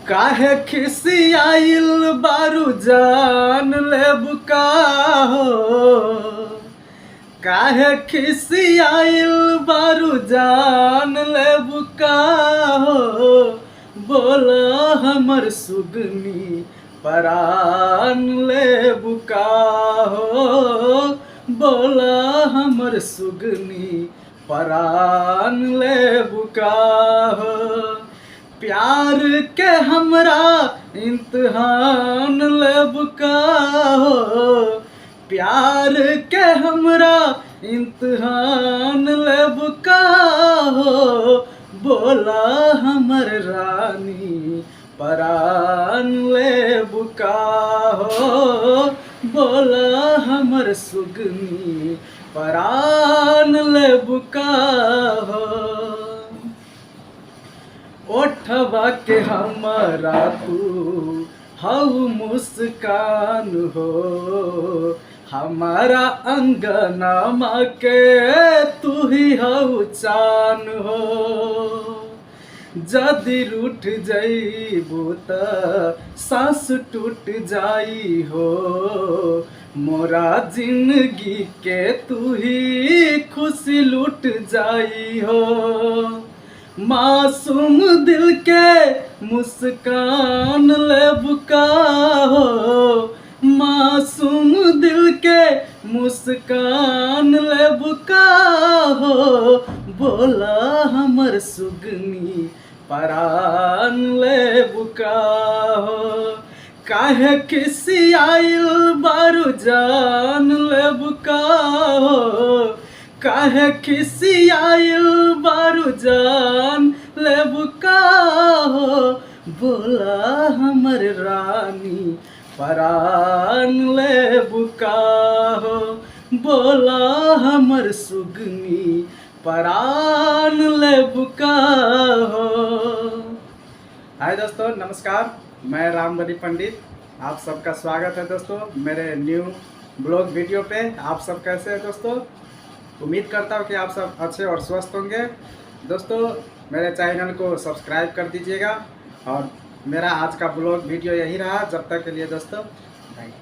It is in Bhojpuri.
काहे खिसियाइल बारू जान लेबू का हो। काहे खिसियाइल बारू जान लेबू का हो। बोला हमर सुगनी परान लेबू का हो। बोला हमर सुगनी परान लेबू का हो। प्यार के हमरा इम्तिहान लेब का हो। प्यार के हमरा इम्तिहान लेब का हो। बोला हमर रानी परान लेब का हो। बोला हमर सुगनी परान लेब का हो। ओठवा के हमारा तू हऊ मुस्कान हो। हमारा अंगना के तू ही हऊ चान हो। जदि रूठ जईबू त सांस टूट जाई हो। मोरा जिंदगी के तू ही खुशी लूट जाई हो। मासूम दिल के मुस्कान लेब का हो। मासूम दिल के मुस्कान लेब का हो। बोला हमर सुगनी परान लेब का हो। काहे खिसियाइल बारू जान लेब का हो। काहे खिसियाइल बारू जान लेब का हो। बोला हमर रानी परान लेब का हो। बोला हमर सुगनी परान लेब का हो। हाय दोस्तों, नमस्कार। मैं रामबली पंडित, आप सबका स्वागत है दोस्तों मेरे न्यू ब्लॉग वीडियो पे। आप सब कैसे हैं दोस्तों? उम्मीद करता हूँ कि आप सब अच्छे और स्वस्थ होंगे। दोस्तों मेरे चैनल को सब्सक्राइब कर दीजिएगा और मेरा आज का ब्लॉग वीडियो यही रहा। जब तक के लिए दोस्तों बाय।